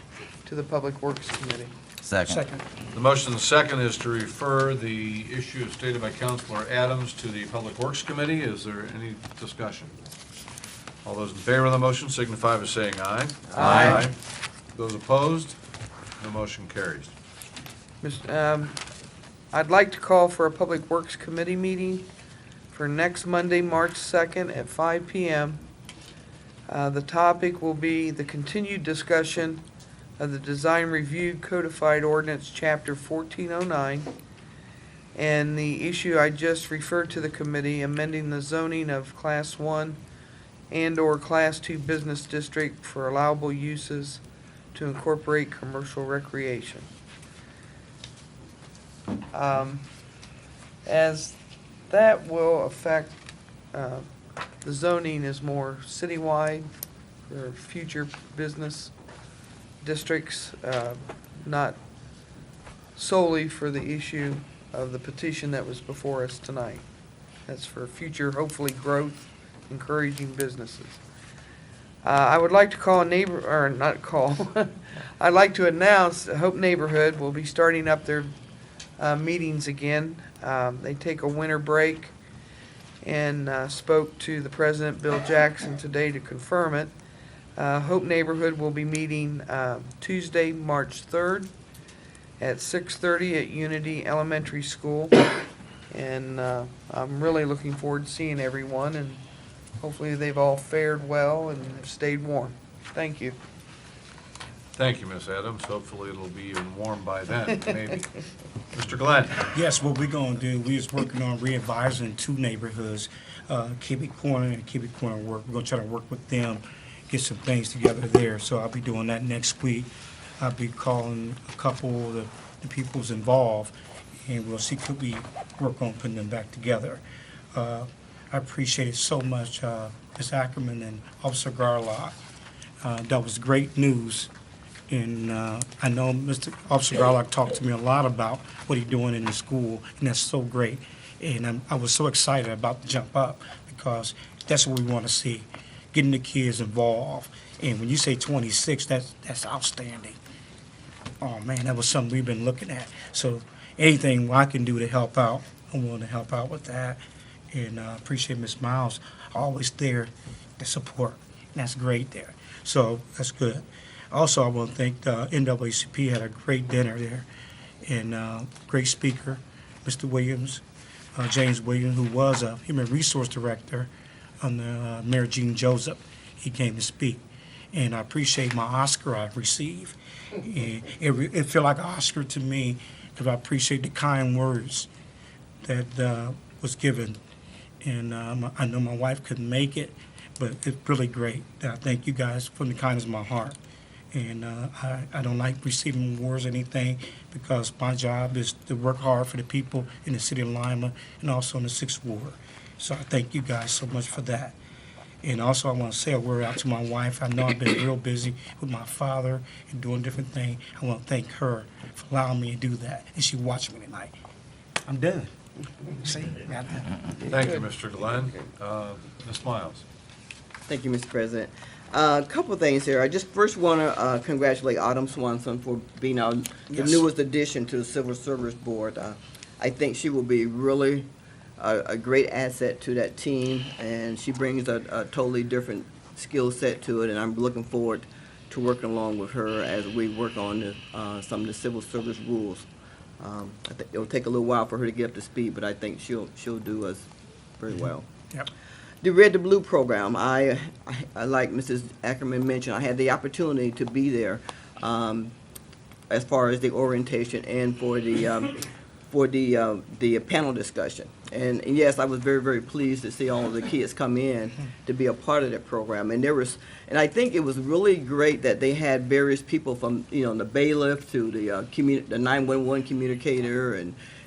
to the Public Works Committee. Second. The motion and the second is to refer the issue stated by Councilor Adams to the Public Works Committee. Is there any discussion? All those in favor of the motion signify by saying aye. Aye. Those opposed? The motion carries. I'd like to call for a Public Works Committee meeting for next Monday, March 2nd at 5 p.m. The topic will be the continued discussion of the Design Review Codified Ordinance, Chapter 1409, and the issue I just referred to the committee, amending the zoning of Class 1 and/or Class 2 business district for allowable uses to incorporate commercial recreation. As that will affect, the zoning is more citywide for future business districts, not solely for the issue of the petition that was before us tonight. That's for future, hopefully, growth, encouraging businesses. I would like to call a neighbor, or not call, I'd like to announce Hope Neighborhood will be starting up their meetings again. They take a winter break, and spoke to the president, Bill Jackson, today to confirm it. Hope Neighborhood will be meeting Tuesday, March 3rd at 6:30 at Unity Elementary School. And I'm really looking forward to seeing everyone, and hopefully they've all fared well and have stayed warm. Thank you. Thank you, Ms. Adams. Hopefully it'll be even warm by then, maybe. Mr. Glenn? Yes, what we're gonna do, we is working on re-advising two neighborhoods, Kibbe Corner and Kibbe Corner Work. We're gonna try to work with them, get some things together there, so I'll be doing that next week. I'll be calling a couple of the peoples involved, and we'll see could we work on putting them back together. I appreciate it so much, Ms. Ackerman and Officer Garlock. That was great news. And I know Mr. Officer Garlock talked to me a lot about what he's doing in the school, and that's so great. And I was so excited about the jump up, because that's what we want to see, getting the kids involved. And when you say 26, that's outstanding. Oh, man, that was something we've been looking at. So anything I can do to help out, I'm willing to help out with that. And I appreciate Ms. Miles always there to support. And that's great there. So that's good. Also, I want to thank the NAACP, had a great dinner there, and great speaker, Mr. Williams, James Williams, who was a Human Resource Director under Mayor Gene Joseph. He came to speak, and I appreciate my Oscar I received. And it felt like an Oscar to me, because I appreciate the kind words that was given. And I know my wife couldn't make it, but it's really great. I thank you guys from the kindness of my heart. And I don't like receiving awards or anything, because my job is to work hard for the people in the city of Lima and also in the 6th Ward. So I thank you guys so much for that. And also I want to say a word out to my wife. I know I've been real busy with my father and doing different things. I want to thank her for allowing me to do that. And she watched me tonight. I'm done. See? Got that. Thank you, Mr. Glenn. Ms. Miles? Thank you, Mr. President. A couple of things here. I just first want to congratulate Autumn Swanson for being the newest addition to the Civil Service Board. I think she will be really a great asset to that team, and she brings a totally different skill set to it, and I'm looking forward to working along with her as we work on some of the civil service rules. I think it'll take a little while for her to get up to speed, but I think she'll do us very well. Yep. The Red to Blue program, I like Mrs. Ackerman mentioned, I had the opportunity to be there as far as the orientation and for the panel discussion. And yes, I was very, very pleased to see all of the kids come in to be a part of that program. And I think it was really great that they had various people from, the bailiff to the 911 communicator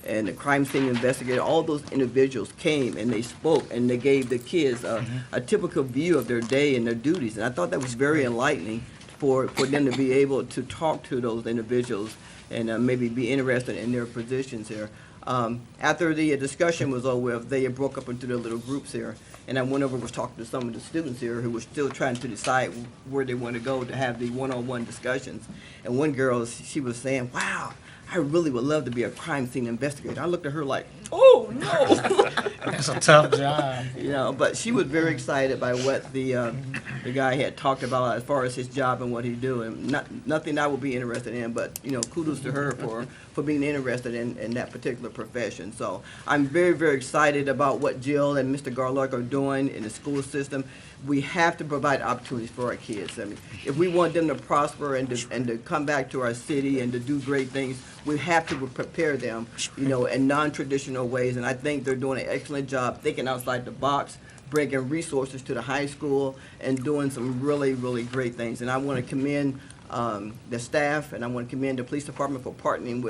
and the crime scene investigator. All those individuals came and they spoke and they gave the kids a typical view of their day and their duties. And I thought that was very enlightening for them to be able to talk to those individuals and maybe be interested in their positions here. After the discussion was over with, they broke up into their little groups here, and I went over and was talking to some of the students here who were still trying to decide where they want to go to have the one-on-one discussions. And one girl, she was saying, "Wow, I really would love to be a crime scene investigator." I looked at her like, "Oh no!" That's a tough job. You know, but she was very excited by what the guy had talked about as far as his job and what he's doing. Nothing I would be interested in, but you know, kudos to her for being interested in that particular profession. So I'm very, very excited about what Jill and Mr. Garlock are doing in the school system. We have to provide opportunities for our kids. I mean, if we want them to prosper and to come back to our city and to do great things, we have to prepare them, you know, in non-traditional ways. And I think they're doing an excellent job thinking outside the box, bringing resources to the high school, and doing some really, really great things. And I want to commend the staff, and I want to commend the police department for partnering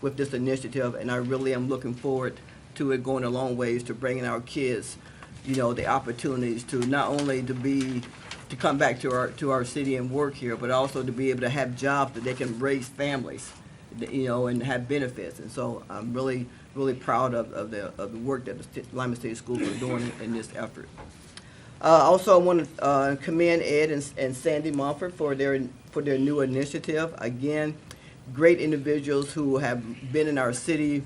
with this initiative. And I really am looking forward to it going a long ways to bringing our kids, you know, the opportunities to not only to come back to our city and work here, but also to be able to have jobs that they can raise families, you know, and have benefits. And so I'm really, really proud of the work that the Lima City Schools are doing in this effort. Also, I want to commend Ed and Sandy Mumford for their new initiative. Again, great individuals who have been in our city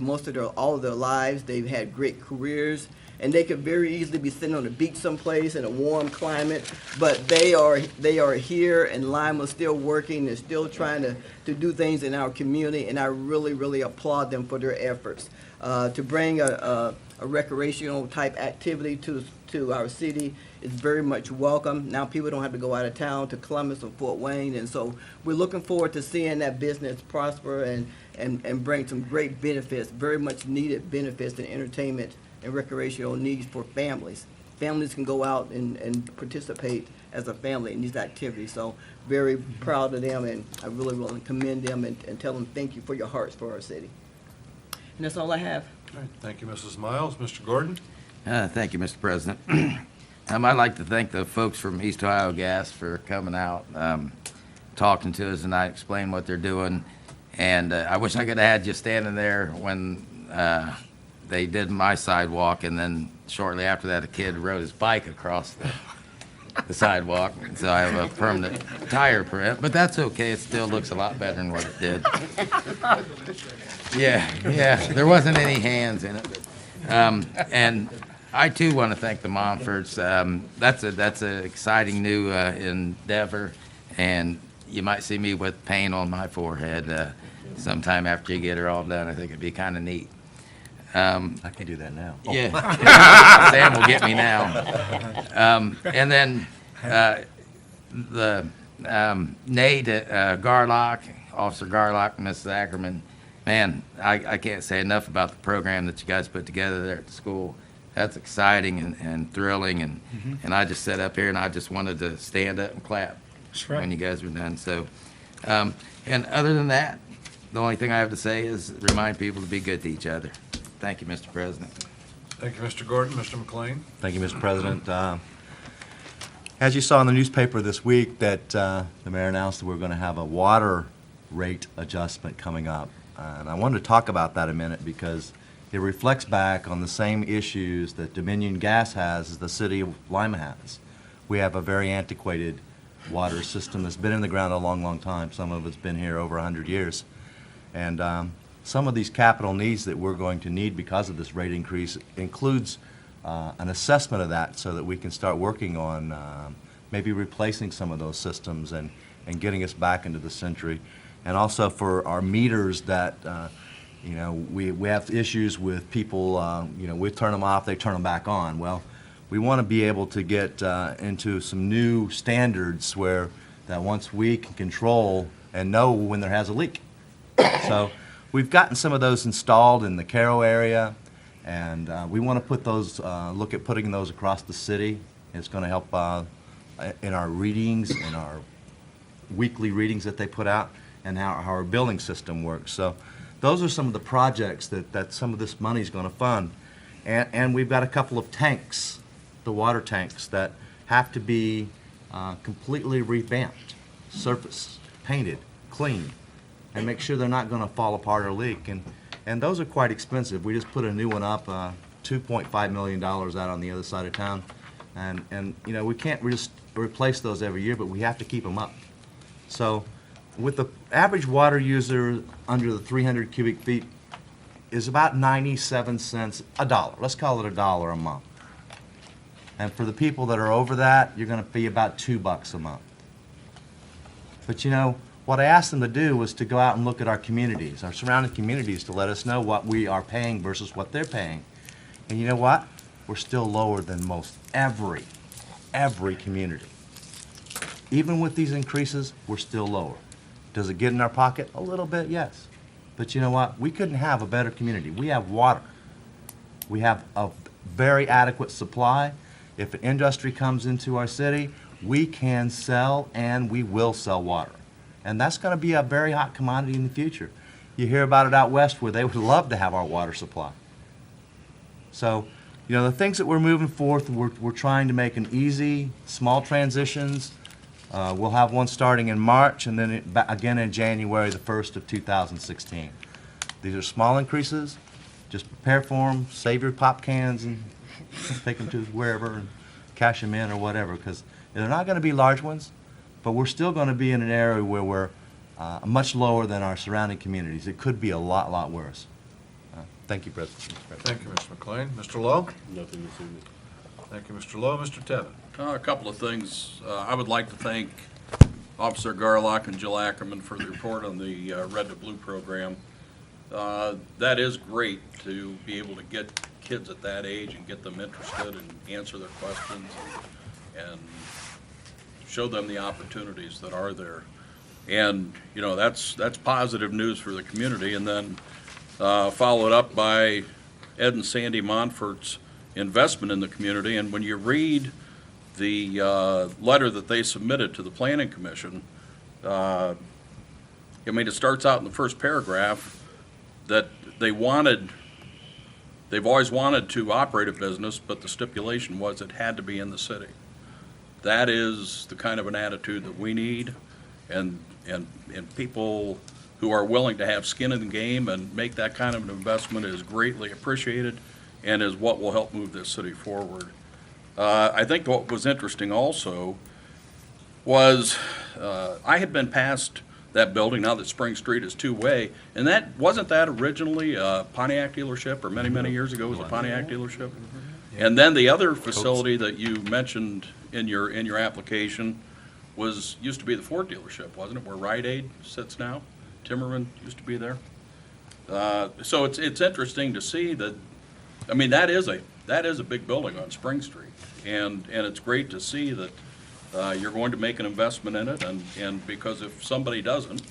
all of their lives. They've had great careers, and they could very easily be sitting on the beach someplace in a warm climate, but they are here in Lima, still working and still trying to do things in our community, and I really, really applaud them for their efforts. To bring a recreational type activity to our city is very much welcome. Now people don't have to go out of town to Columbus or Fort Wayne, and so we're looking forward to seeing that business prosper and bring some great benefits, very much needed benefits and entertainment and recreational needs for families. Families can go out and participate as a family in these activities. So very proud of them, and I really want to commend them and tell them thank you for your hearts for our city. And that's all I have. All right, thank you, Mrs. Miles. Mr. Gordon? Thank you, Mr. President. I'd like to thank the folks from East Ohio Gas for coming out, talking to us tonight, explaining what they're doing. And I wish I could have had you standing there when they did my sidewalk, and then shortly after that, a kid rode his bike across the sidewalk. So I have a permanent tire print, but that's okay. It still looks a lot better than what it did. Yeah, there wasn't any hands in it. And I too want to thank the Momfords. That's an exciting new endeavor, and you might see me with paint on my forehead sometime after you get her all done. I think it'd be kind of neat. I can do that now. Yeah, Sam will get me now. And then the Nate Garlock, Officer Garlock, and Mrs. Ackerman. Man, I can't say enough about the program that you guys put together there at the school. That's exciting and thrilling, and I just sat up here and I just wanted to stand up and clap when you guys were done. So, and other than that, the only thing I have to say is remind people to be good to each other. Thank you, Mr. President. Thank you, Mr. Gordon. Mr. McLean? Thank you, Mr. President. As you saw in the newspaper this week, that the mayor announced that we're going to have a water rate adjustment coming up. And I wanted to talk about that a minute because it reflects back on the same issues that Dominion Gas has as the city of Lima has. We have a very antiquated water system that's been in the ground a long, long time. Some of it's been here over 100 years. And some of these capital needs that we're going to need because of this rate increase includes an assessment of that so that we can start working on maybe replacing some of those systems and getting us back into the century. And also for our meters that, we have issues with people, we turn them off, they turn them back on. Well, we want to be able to get into some new standards where that once we can control and know when there has a leak. So we've gotten some of those installed in the Caro area, and we want to put those, look at putting those across the city. It's going to help in our readings, in our weekly readings that they put out, and how our billing system works. So those are some of the projects that some of this money is going to fund. And we've got a couple of tanks, the water tanks, that have to be completely revamped, surfaced, painted, cleaned. and make sure they're not going to fall apart or leak. And those are quite expensive. We just put a new one up, $2.5 million out on the other side of town. And you know, we can't just replace those every year, but we have to keep them up. So with the average water user under the 300 cubic feet is about 97 cents, $1. Let's call it $1 a month. And for the people that are over that, you're going to be about $2 a month. But you know, what I asked them to do was to go out and look at our communities, our surrounding communities, to let us know what we are paying versus what they're paying. And you know what? We're still lower than most every community. Even with these increases, we're still lower. Does it get in our pocket? A little bit, yes. But you know what? We couldn't have a better community. We have water. We have a very adequate supply. If an industry comes into our city, we can sell and we will sell water. And that's going to be a very hot commodity in the future. You hear about it out west where they would love to have our water supply. So, you know, the things that we're moving forth, we're trying to make an easy, small transitions. We'll have one starting in March and then again in January the 1st of 2016. These are small increases. Just prepare for them, save your pop cans and take them to wherever and cash them in or whatever, because they're not going to be large ones, but we're still going to be in an area where we're much lower than our surrounding communities. It could be a lot worse. Thank you, President. Thank you, Mr. McLean. Mr. Lowe? Nothing this evening. Thank you, Mr. Lowe. Mr. Tevin? A couple of things. I would like to thank Officer Garlock and Jill Ackerman for the report on the Red to Blue program. That is great to be able to get kids at that age and get them interested and answer their questions and show them the opportunities that are there. And, you know, that's positive news for the community. And then followed up by Ed and Sandy Monfort's investment in the community. And when you read the letter that they submitted to the Planning Commission, I mean, it starts out in the first paragraph that they've always wanted to operate a business, but the stipulation was it had to be in the city. That is the kind of an attitude that we need, and people who are willing to have skin in the game and make that kind of an investment is greatly appreciated and is what will help move this city forward. I think what was interesting also was I had been past that building now that Spring Street is two-way, and wasn't that originally a Pontiac dealership, or many years ago was a Pontiac dealership? And then the other facility that you mentioned in your application used to be the Ford dealership, wasn't it, where Rite Aid sits now? Timmerman used to be there. So it's interesting to see that. I mean, that is a big building on Spring Street, and it's great to see that you're going to make an investment in it, and because if somebody doesn't,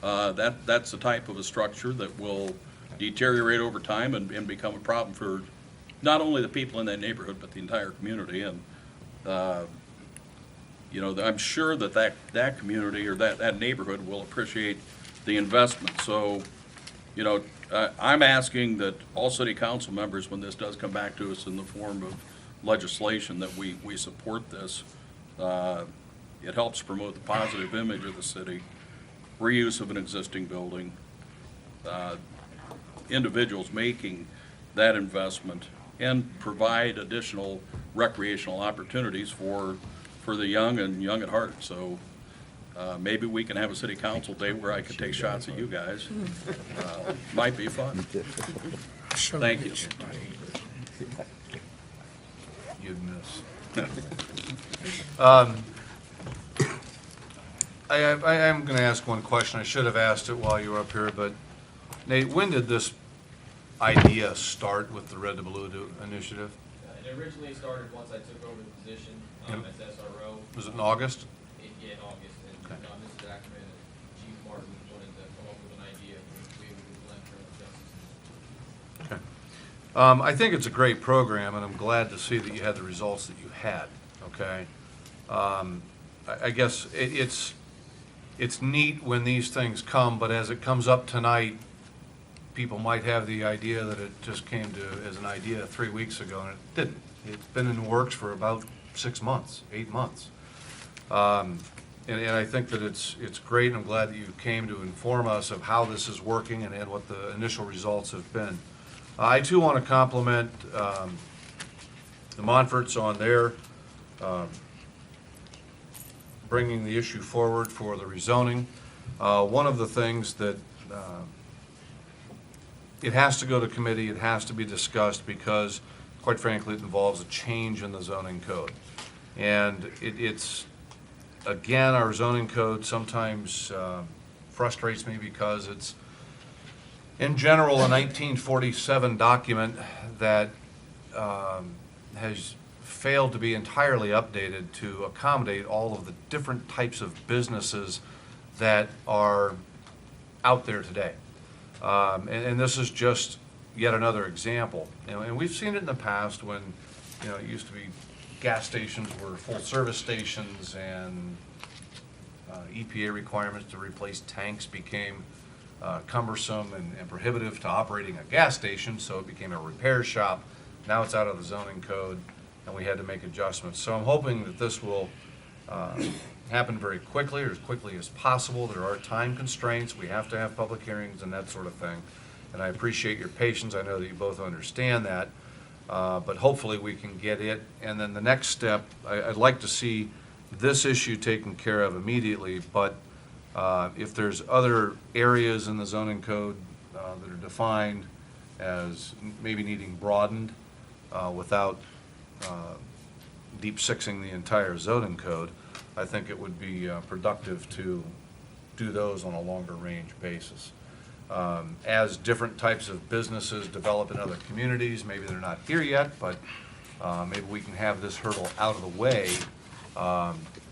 that's the type of a structure that will deteriorate over time and become a problem for not only the people in that neighborhood but the entire community. And you know, I'm sure that community or that neighborhood will appreciate the investment. So, you know, I'm asking that all city council members, when this does come back to us in the form of legislation, that we support this. It helps promote the positive image of the city, reuse of an existing building, individuals making that investment, and provide additional recreational opportunities for the young and young at heart. So maybe we can have a city council day where I could take shots at you guys. Might be fun. Thank you. You'd miss. I am going to ask one question. I should have asked it while you were up here, but Nate, when did this idea start with the Red to Blue initiative? It originally started once I took over the position as SRO. Was it in August? Yeah, in August. And Okay. Mrs. Ackerman and Chief Martin wanted to come up with an idea of we would blend criminal justice. Okay. I think it's a great program, and I'm glad to see that you had the results that you had, okay? I guess it's neat when these things come, but as it comes up tonight, people might have the idea that it just came to as an idea 3 weeks ago, and it didn't. It's been in the works for about 6 months, 8 months. And I think that it's great, and I'm glad that you came to inform us of how this is working and what the initial results have been. I too want to compliment the Montforts on their bringing the issue forward for the rezoning. One of the things that it has to go to committee, it has to be discussed because, quite frankly, it involves a change in the zoning code. And it's, again, our zoning code sometimes frustrates me because it's, in general, a 1947 document that has failed to be entirely updated to accommodate all of the different types of businesses that are out there today. And this is just yet another example. And we've seen it in the past when, it used to be gas stations were full-service stations, and EPA requirements to replace tanks became cumbersome and prohibitive to operating a gas station, so it became a repair shop. Now it's out of the zoning code, and we had to make adjustments. So I'm hoping that this will happen very quickly, or as quickly as possible. There are time constraints. We have to have public hearings and that sort of thing. And I appreciate your patience. I know that you both understand that. But hopefully we can get it. And then the next step, I'd like to see this issue taken care of immediately, but if there's other areas in the zoning code that are defined as maybe needing broadened without deep sixing the entire zoning code, I think it would be productive to do those on a longer range basis. As different types of businesses develop in other communities, maybe they're not here yet, but maybe we can have this hurdle out of the way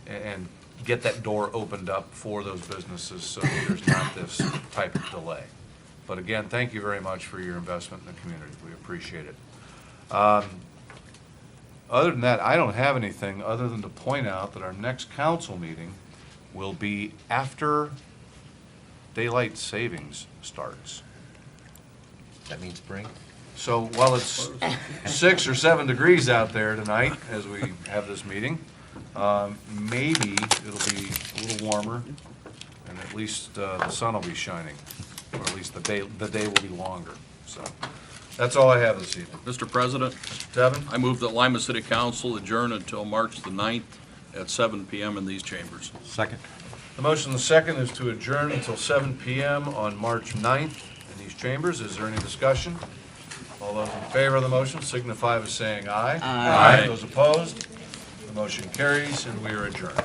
and get that door opened up for those businesses so that there's not this type of delay. But again, thank you very much for your investment in the community. We appreciate it. Other than that, I don't have anything other than to point out that our next council meeting will be after daylight savings starts. That means spring? So while it's 6 or 7 degrees out there tonight as we have this meeting, maybe it'll be a little warmer, and at least the sun will be shining, or at least the day will be longer. So that's all I have this evening. Mr. President, Devin? I move that Lima City Council adjourn until March the 9th at 7 PM in these chambers. Second. The motion, the second, is to adjourn until 7 PM on March 9th in these chambers. Is there any discussion? All those in favor of the motion signify by saying aye. Aye. Those opposed? The motion carries, and we are adjourned.